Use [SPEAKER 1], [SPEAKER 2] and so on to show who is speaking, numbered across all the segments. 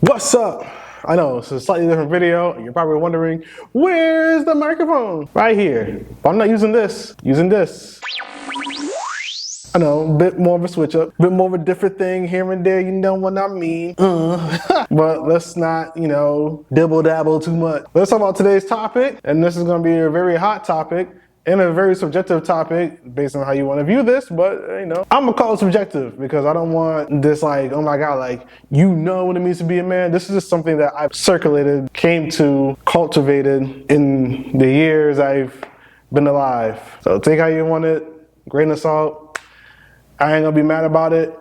[SPEAKER 1] What's up? I know it's a slightly different video, and you're probably wondering, where's the microphone? Right here. But I'm not using this, using this. I know, a bit more of a switch up, a bit more of a different thing here and there, you know what I mean. But let's not, dibble dabble too much. Let's talk about today's topic, and this is gonna be a very hot topic and a very subjective topic based on how you want to view this, but I'm gonna call it subjective because I don't want this like, oh my God, like, you know what it means to be a man. This is just something that I've circulated, came to, cultivated in the years I've been alive. So take how you want it, grain of salt. I ain't gonna be mad about it.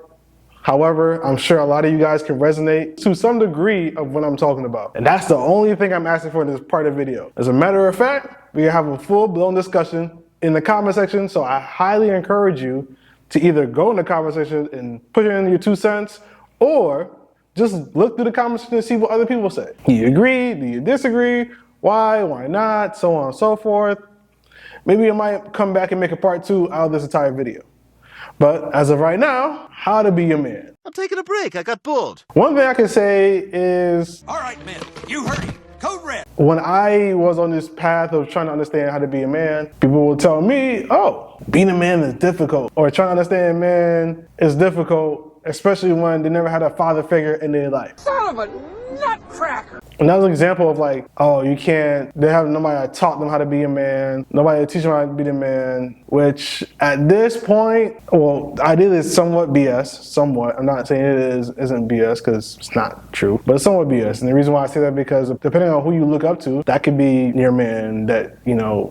[SPEAKER 1] However, I'm sure a lot of you guys can resonate to some degree of what I'm talking about. And that's the only thing I'm asking for in this part of the video. As a matter of fact, we have a full-blown discussion in the comment section, so I highly encourage you to either go in the comment section and put in your 2 cents, or just look through the comment section and see what other people say. Do you agree? Do you disagree? Why not? So on and so forth. Maybe I might come back and make a part 2 out of this entire video. But as of right now, how to be a man.
[SPEAKER 2] I'm taking a break. I got bored.
[SPEAKER 1] One thing I can say is...
[SPEAKER 3] All right, men, you heard him. Code red.
[SPEAKER 1] When I was on this path of trying to understand how to be a man, people would tell me, oh, being a man is difficult. Or trying to understand man is difficult, especially when they never had a father figure in their life.
[SPEAKER 3] Son of a nutcracker.
[SPEAKER 1] And that was an example of like, oh, you can't, they have nobody that taught them how to be a man, nobody that teach them how to be the man, which at this point, well, ideally it's somewhat BS, somewhat. I'm not saying it isn't BS because it's not true, but it's somewhat BS. And the reason why I say that because depending on who you look up to, that could be your man that,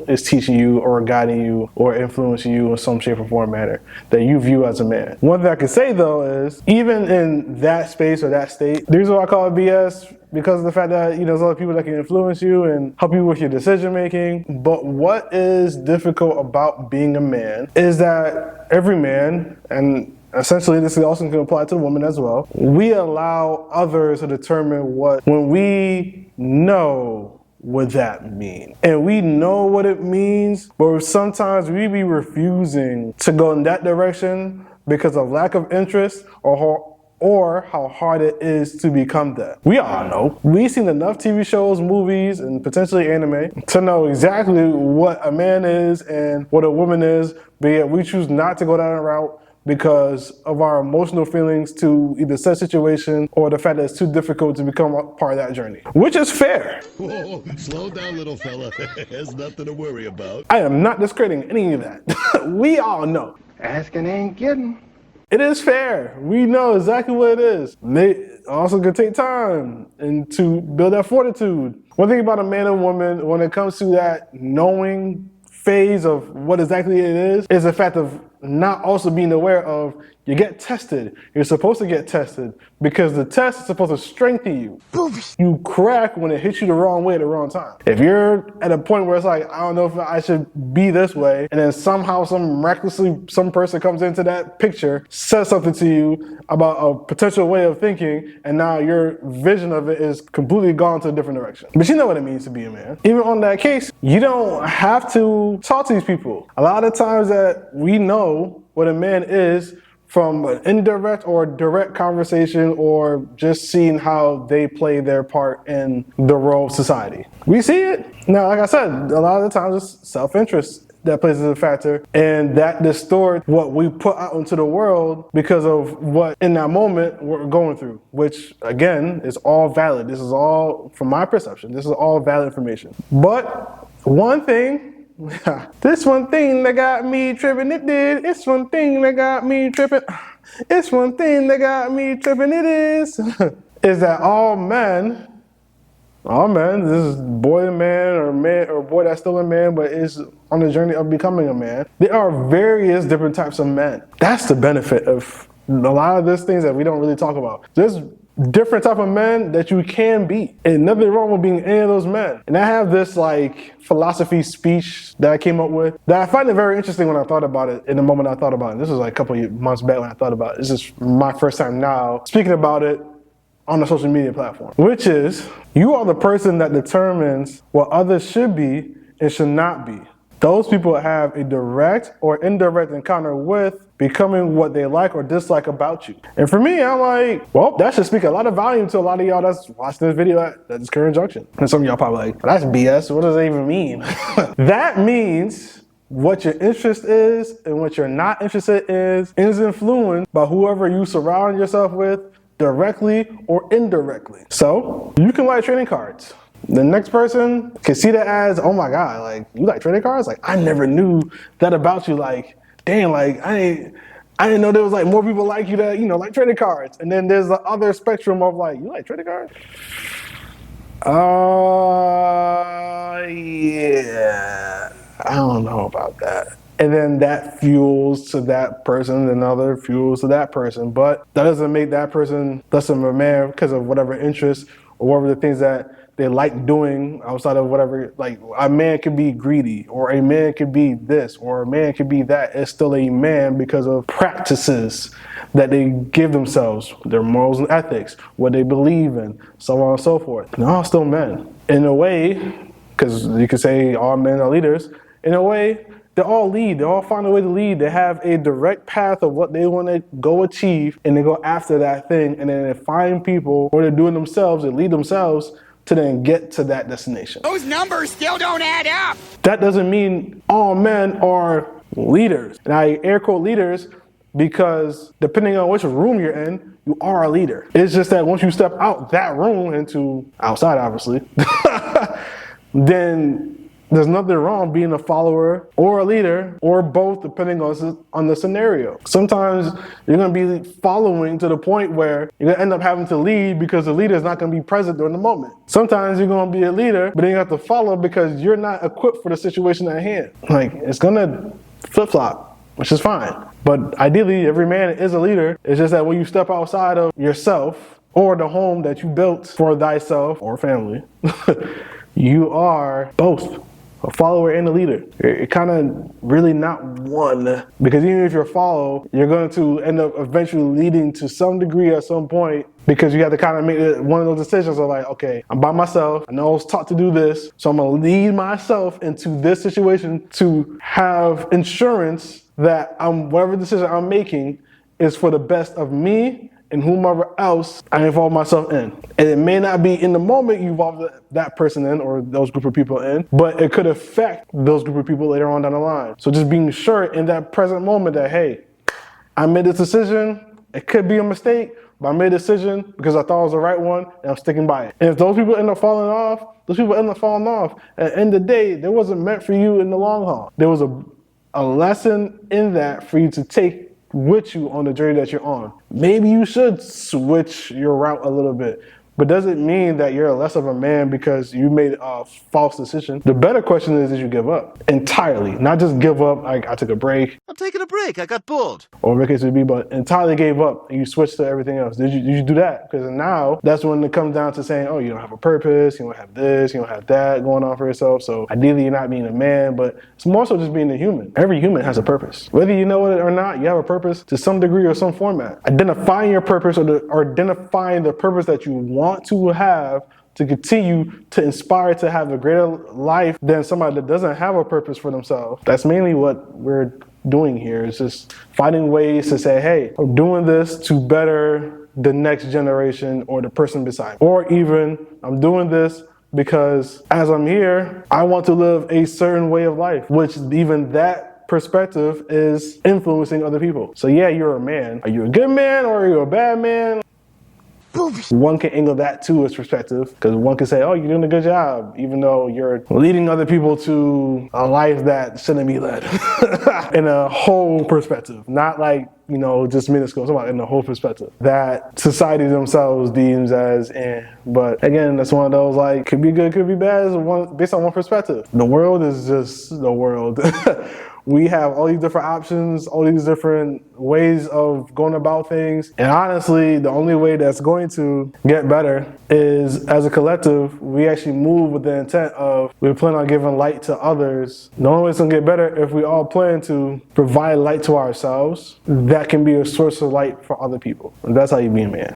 [SPEAKER 1] is teaching you or guiding you or influencing you in some shape or form manner that you view as a man. One thing I can say though is, even in that space or that state, the reason why I call it BS because of the fact that, there's other people that can influence you and help you with your decision making. But what is difficult about being a man is that every man, and essentially this also can apply to the woman as well, we allow others to determine when we know what that means. And we know what it means, but sometimes we be refusing to go in that direction because of lack of interest or how hard it is to become that. We all know. We've seen enough TV shows, movies, and potentially anime to know exactly what a man is and what a woman is, but yet we choose not to go down that route because of our emotional feelings to either said situation or the fact that it's too difficult to become a part of that journey, which is fair.
[SPEAKER 4] Whoa, slow down, little fella. There's nothing to worry about.
[SPEAKER 1] I am not discrediting any of that. We all know.
[SPEAKER 5] Asking ain't getting.
[SPEAKER 1] It is fair. We know exactly what it is. It also can take time and to build that fortitude. One thing about a man and woman when it comes to that knowing phase of what exactly it is the fact of not also being aware of you get tested. You're supposed to get tested because the test is supposed to strengthen you. You crack when it hits you the wrong way at the wrong time. If you're at a point where it's like, I don't know if I should be this way, and then somehow some person comes into that picture, says something to you about a potential way of thinking, and now your vision of it is completely gone to a different direction. But you know what it means to be a man. Even on that case, you don't have to talk to these people. A lot of times that we know what a man is from an indirect or direct conversation or just seeing how they play their part in the role of society. We see it. Now, like I said, a lot of the times it's self-interest that plays as a factor, and that distorts what we put out into the world because of what in that moment we're going through, which again is all valid. This is all, from my perception, this is all valid information. But one thing, this one thing that got me tripping, it did. It's one thing that got me tripping. It's one thing that got me tripping, it is. Is that all men, this is boy and man or boy that's still a man but is on the journey of becoming a man. There are various different types of men. That's the benefit of a lot of these things that we don't really talk about. There's different type of men that you can be, and nothing wrong with being any of those men. And I have this like philosophy speech that I came up with that I find it very interesting when I thought about it in the moment I thought about it. This was like a couple of months back when I thought about it. This is my first time now speaking about it on a social media platform, which is, you are the person that determines what others should be and should not be. those people have a direct or indirect encounter with becoming what they like or dislike about you. And for me, I'm like, well, that should speak a lot of volume to a lot of y'all that's watching this video at this current junction. And some of y'all probably like, that's BS. What does that even mean? That means what your interest is and what you're not interested in is influenced by whoever you surround yourself with, directly or indirectly. So you can like trading cards. The next person can see that as, oh my God, like, you like trading cards? Like, I never knew that about you. Like, damn, like, I didn't know there was like more people like you that, you know, like trading cards. And then there's the other spectrum of like, you like trading cards? Yeah, I don't know about that. And then that fuels to that person, another fuels to that person. But that doesn't make that person less of a man because of whatever interests or whatever the things that they like doing outside of whatever. Like, a man could be greedy, or a man could be this, or a man could be that. It's still a man because of practices that they give themselves, their morals and ethics, what they believe in, so on and so forth. They're all still men. In a way, because you could say all men are leaders, in a way, they all lead. They all find a way to lead. They have a direct path of what they want to go achieve, and they go after that thing, and then they find people, or they're doing themselves, they lead themselves to then get to that destination.
[SPEAKER 3] Those numbers still don't add up.
[SPEAKER 1] That doesn't mean all men are leaders. And I air quote leaders because depending on which room you're in, you are a leader. It's just that once you step out that room into outside, obviously, then there's nothing wrong being a follower or a leader, or both, depending on the scenario. Sometimes you're going to be following to the point where you're going to end up having to lead because the leader is not going to be present during the moment. Sometimes you're going to be a leader, but then you have to follow because you're not equipped for the situation at hand. Like, it's going to flip-flop, which is fine. But ideally, every man is a leader. It's just that when you step outside of yourself or the home that you built for thyself or family, you are both a follower and a leader. You're kind of really not one, because even if you're a follower, you're going to end up eventually leading to some degree at some point, because you have to kind of make one of those decisions of like, okay, I'm by myself. I know I was taught to do this, so I'm going to lead myself into this situation to have insurance that whatever decision I'm making is for the best of me and whomever else I involve myself in. And it may not be in the moment you involve that person in or those group of people in, but it could affect those group of people later on down the line. So just being sure in that present moment that, hey, I made this decision. It could be a mistake, but I made a decision because I thought it was the right one, and I'm sticking by it. And if those people end up falling off, those people end up falling off. At the end of the day, it wasn't meant for you in the long haul. There was a lesson in that for you to take with you on the journey that you're on. Maybe you should switch your route a little bit, but doesn't mean that you're less of a man because you made a false decision. The better question is, did you give up entirely? Not just give up, like I took a break.
[SPEAKER 2] I'm taking a break. I got bored.
[SPEAKER 1] Or whatever the case would be, but entirely gave up and you switched to everything else. Did you do that? Because now that's when it comes down to saying, oh, you don't have a purpose, you don't have this, you don't have that going on for yourself. So ideally you're not being a man, but it's more so just being a human. Every human has a purpose. Whether you know it or not, you have a purpose to some degree or some format. Identifying your purpose or identifying the purpose that you want to have to continue to inspire to have a greater life than somebody that doesn't have a purpose for themselves. That's mainly what we're doing here. It's just finding ways to say, hey, I'm doing this to better the next generation or the person beside me. Or even I'm doing this because as I'm here, I want to live a certain way of life, which even that perspective is influencing other people. So yeah, you're a man. Are you a good man or are you a bad man? One can angle that to its perspective, because one can say, oh, you're doing a good job, even though you're leading other people to a life that shouldn't be led in a whole perspective. Not like, you know, just minuscule, something in the whole perspective that society themselves deems as But again, that's one of those, like, could be good, could be bad, based on one perspective. The world is just the world. We have all these different options, all these different ways of going about things. And honestly, the only way that's going to get better is, as a collective, we actually move with the intent of we plan on giving light to others. The only way it's going to get better if we all plan to provide light to ourselves that can be a source of light for other people. And that's how you be a man.